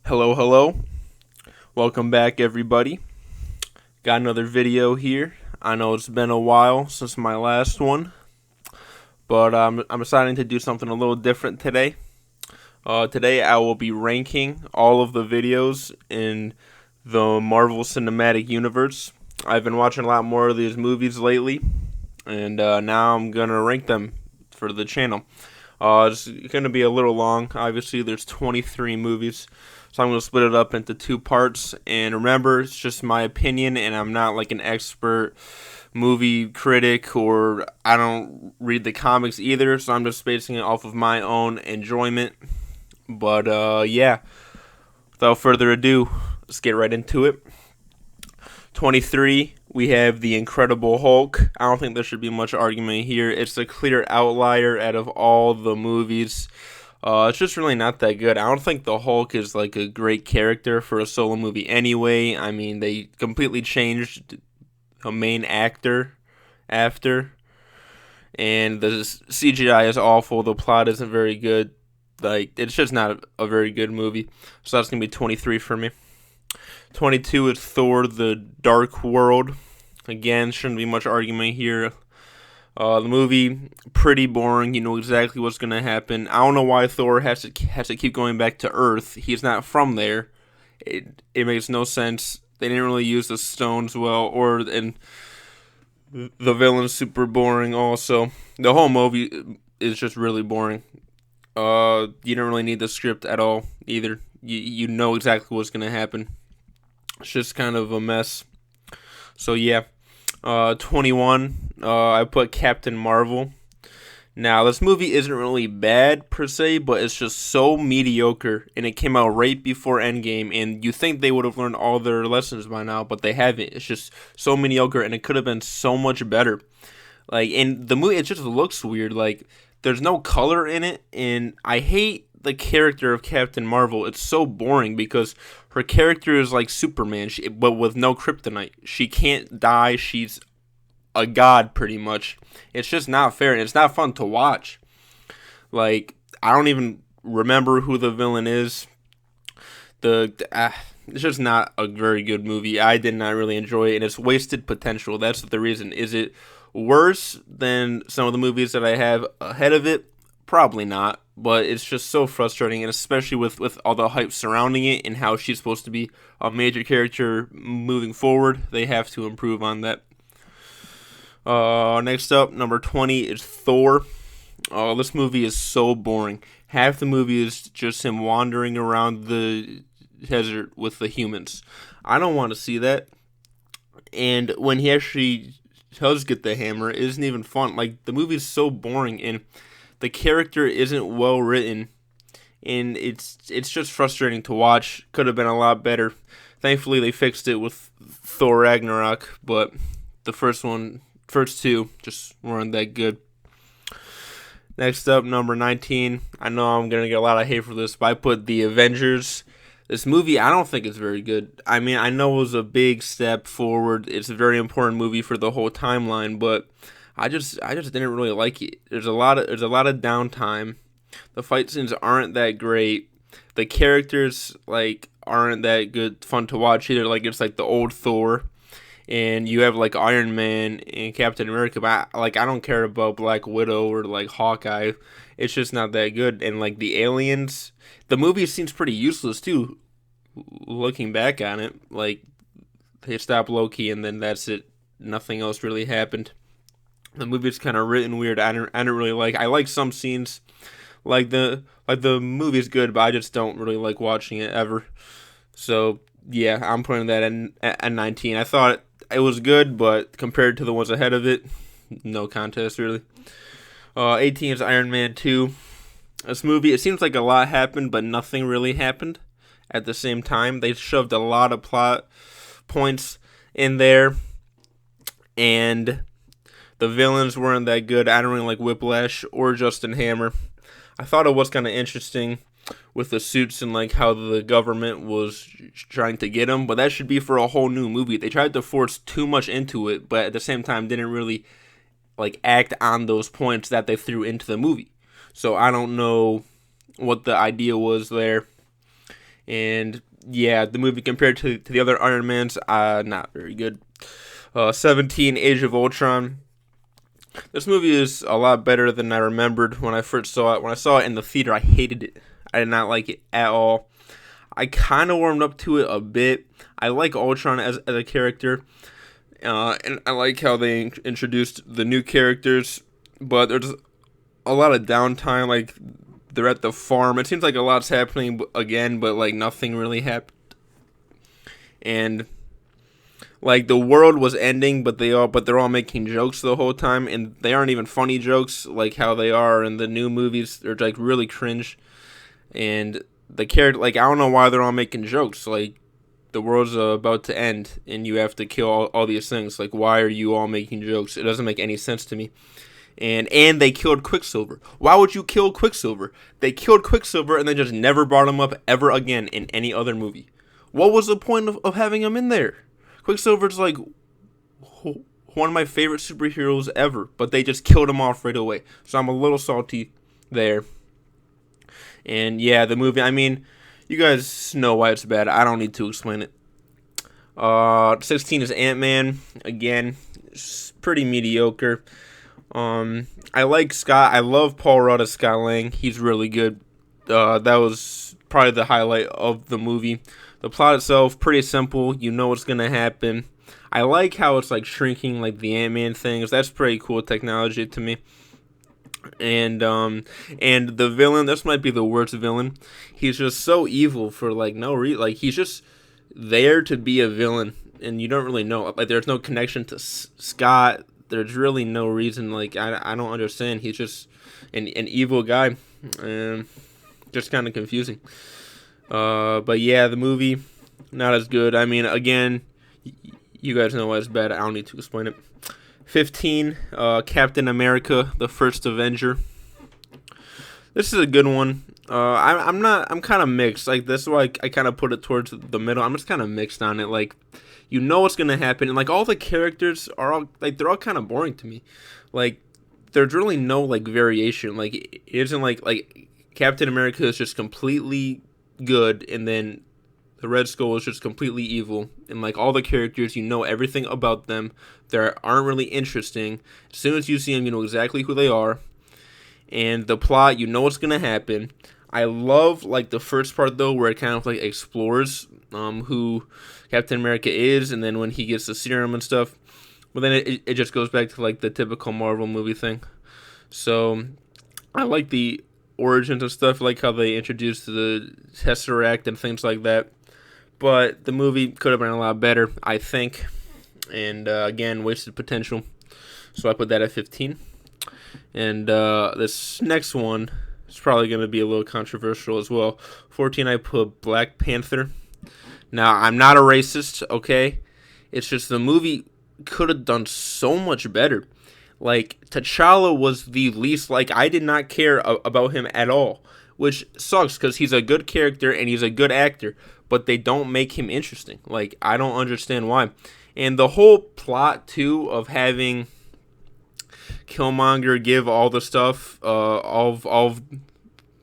Hello, hello. Welcome back, everybody. Got another video here. I know it's been a while since my last one, but I'm deciding to do something a little different today. Today, I will be ranking all of the videos in the Marvel Cinematic Universe. I've been watching a lot more of these movies lately, and now I'm going to rank them for the channel. It's going to be a little long. Obviously, there's 23 movies. So I'm going to split it up into two parts. And remember, it's just my opinion, and I'm not like an expert movie critic, or I don't read the comics either. So I'm just basing it off of my own enjoyment. But yeah, without further ado, let's get right into it. 23, we have The Incredible Hulk. I don't think there should be much argument here. It's a clear outlier out of all the movies. It's just really not that good. I don't think the Hulk is like a great character for a solo movie anyway. I mean, they completely changed a main actor after, and the CGI is awful. The plot isn't very good. Like, it's just not a very good movie. So that's going to be 23 for me. 22 is Thor: The Dark World. Again, shouldn't be much argument here. The movie, pretty boring. You know exactly what's going to happen. I don't know why Thor has to keep going back to Earth. He's not from there. It makes no sense. They didn't really use the stones well, and the villain's super boring also. The whole movie is just really boring. You don't really need the script at all either. You know exactly what's going to happen. It's just kind of a mess. So yeah. 21, I put Captain Marvel. Now, this movie isn't really bad per se, but it's just so mediocre, and it came out right before Endgame, and you think they would have learned all their lessons by now, but they haven't. It's just so mediocre, and it could have been so much better. Like, and the movie, it just looks weird. Like, there's no color in it, and I hate the character of Captain Marvel. It's so boring because her character is like Superman, but with no kryptonite. She can't die. She's a god, pretty much. It's just not fair, and it's not fun to watch. Like, I don't even remember who the villain is. It's just not a very good movie. I did not really enjoy it, and it's wasted potential. That's the reason. Is it worse than some of the movies that I have ahead of it? Probably not, but it's just so frustrating, and especially with all the hype surrounding it and how she's supposed to be a major character moving forward. They have to improve on that. Next up, number 20 is Thor. This movie is so boring. Half the movie is just him wandering around the desert with the humans. I don't want to see that. And when he actually does get the hammer, it isn't even fun. Like, the movie is so boring, and the character isn't well written, and it's just frustrating to watch. Could have been a lot better. Thankfully, they fixed it with Thor Ragnarok, but the first two just weren't that good. Next up, number 19. I know I'm going to get a lot of hate for this, but I put The Avengers. This movie, I don't think it's very good. I mean, I know it was a big step forward. It's a very important movie for the whole timeline, but I just didn't really like it. There's a lot of downtime. The fight scenes aren't that great. The characters aren't that good fun to watch either. Like, it's like the old Thor, and you have like Iron Man and Captain America. But I don't care about Black Widow or like Hawkeye. It's just not that good. And like the aliens, the movie seems pretty useless too. Looking back on it, like they stopped Loki and then that's it. Nothing else really happened. The movie's kind of written weird. I don't really like. I like some scenes, the movie's good, but I just don't really like watching it ever. So yeah, I'm putting that at 19. I thought it was good, but compared to the ones ahead of it, no contest really. 18 is Iron Man 2. This movie, it seems like a lot happened, but nothing really happened at the same time. They shoved a lot of plot points in there, and the villains weren't that good. I don't really like Whiplash or Justin Hammer. I thought it was kind of interesting with the suits and like how the government was trying to get them, but that should be for a whole new movie. They tried to force too much into it, but at the same time didn't really like act on those points that they threw into the movie. So I don't know what the idea was there. And yeah, the movie compared to the other Iron Mans, not very good. 17, Age of Ultron. This movie is a lot better than I remembered when I first saw it. When I saw it in the theater, I hated it. I did not like it at all. I kind of warmed up to it a bit. I like Ultron as a character, and I like how they introduced the new characters. But there's a lot of downtime. Like, they're at the farm. It seems like a lot's happening again, but like nothing really happened. And like the world was ending, but they're all making jokes the whole time, and they aren't even funny jokes like how they are in the new movies. They're like really cringe, and the character, like, I don't know why they're all making jokes. Like, the world's about to end, and you have to kill all these things. Like, why are you all making jokes? It doesn't make any sense to me. And they killed Quicksilver. Why would you kill Quicksilver? They killed Quicksilver and they just never brought him up ever again in any other movie. What was the point of having him in there? Quicksilver's like one of my favorite superheroes ever, but they just killed him off right away. So I'm a little salty there. And yeah, the movie, I mean, you guys know why it's bad. I don't need to explain it. 16 is Ant-Man. Again, it's pretty mediocre. I like Scott. I love Paul Rudd as Scott Lang. He's really good. That was probably the highlight of the movie. The plot itself, pretty simple. You know what's gonna happen. I like how it's like shrinking, like the Ant-Man things. That's pretty cool technology to me. And the villain, this might be the worst villain. He's just so evil for like no reason. Like, he's just there to be a villain, and you don't really know. Like, there's no connection to Scott. There's really no reason. Like, I don't understand. He's just an evil guy, and just kind of confusing. But yeah, the movie, not as good. I mean, again, you guys know why it's bad. I don't need to explain it. 15, Captain America, the first Avenger. This is a good one. I'm kind of mixed. Like, this is why I kind of put it towards the middle. I'm just kind of mixed on it. Like, you know what's gonna happen, and like all the characters are all like, they're all kind of boring to me. Like, there's really no like variation. Like, it isn't like Captain America is just completely good, and then the Red Skull is just completely evil, and like all the characters, you know everything about them. They aren't really interesting. As soon as you see them, you know exactly who they are, and the plot, you know what's gonna happen. I love like the first part though, where it kind of like explores who Captain America is, and then when he gets the serum and stuff. But then it just goes back to like the typical Marvel movie thing. So I like the origins and stuff, like how they introduced the Tesseract and things like that. But the movie could have been a lot better, I think. And again, wasted potential. So I put that at 15. And this next one is probably going to be a little controversial as well. 14, I put Black Panther. Now, I'm not a racist, okay? It's just the movie could have done so much better. Like, T'Challa was the least, like, I did not care about him at all. Which sucks, because he's a good character and he's a good actor. But they don't make him interesting. Like, I don't understand why. And the whole plot, too, of having Killmonger give all the stuff, all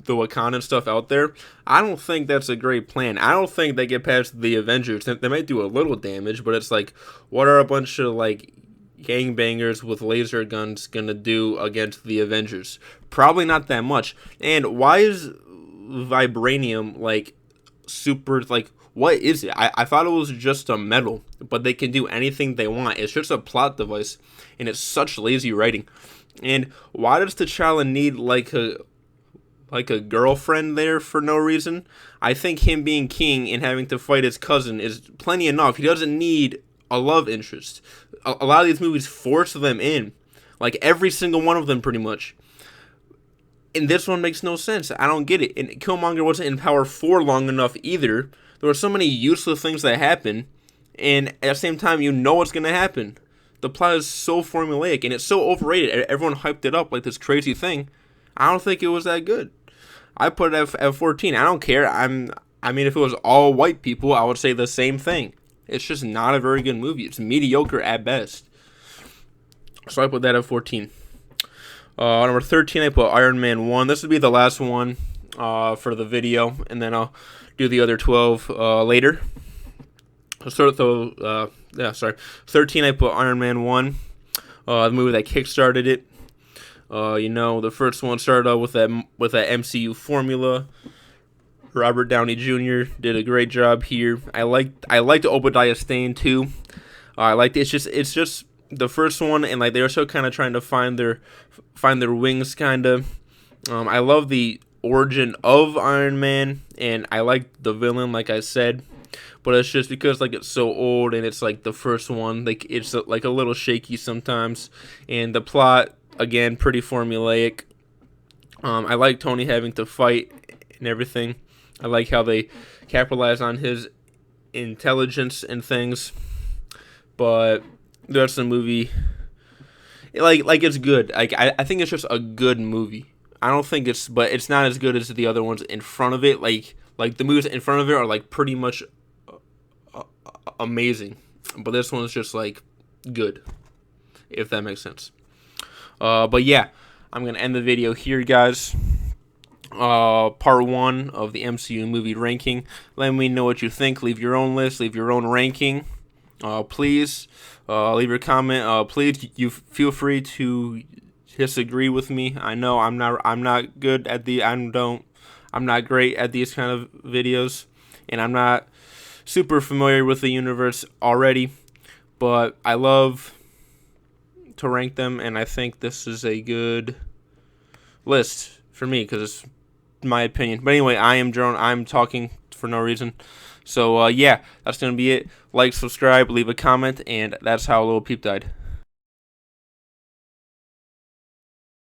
the Wakandan stuff out there, I don't think that's a great plan. I don't think they get past the Avengers. They might do a little damage, but it's like, what are a bunch of, like, gangbangers with laser guns gonna do against the Avengers? Probably not that much. And why is vibranium, like, super, like, what is it? I thought it was just a metal, but they can do anything they want. It's just a plot device, and it's such lazy writing. And why does T'Challa need like a girlfriend there for no reason? I think him being king and having to fight his cousin is plenty enough. He doesn't need a love interest. A lot of these movies force them in, like every single one of them pretty much. And this one makes no sense. I don't get it. And Killmonger wasn't in power for long enough either. There were so many useless things that happen, and at the same time, you know what's going to happen. The plot is so formulaic, and it's so overrated. Everyone hyped it up like this crazy thing. I don't think it was that good. I put it at 14. I don't care. I mean, if it was all white people, I would say the same thing. It's just not a very good movie. It's mediocre at best. So I put that at 14. Number 13, I put Iron Man 1. This would be the last one. for the video, and then I'll do the other 12 later. So, 13 I put Iron Man 1, the movie that kickstarted it. The first one started out with that MCU formula. Robert Downey Jr. did a great job here. I liked Obadiah Stane too. I liked it's just the first one, and like they were still kind of trying to find their wings, kind of. I love the origin of Iron Man, and I like the villain, like I said. But it's just because like it's so old and it's like the first one, like it's like a little shaky sometimes, and the plot again pretty formulaic. I like Tony having to fight and everything. I like how they capitalize on his intelligence and things. But the rest of the movie, like it's good. I think it's just a good movie. I don't think but it's not as good as the other ones in front of it. Like the movies in front of it are like pretty much amazing, but this one's just like good, if that makes sense. But yeah, I'm gonna end the video here, guys. Part 1 of the MCU movie ranking. Let me know what you think. Leave your own list. Leave your own ranking. Please leave your comment. Please, you feel free to disagree with me. I know I'm not good at I'm not great at these kind of videos, and I'm not super familiar with the universe already, but I love to rank them, and I think this is a good list for me because it's my opinion. But anyway, I am Jerome. I'm talking for no reason. So yeah, that's gonna be it. Like, subscribe, leave a comment, and that's how Little Peep died.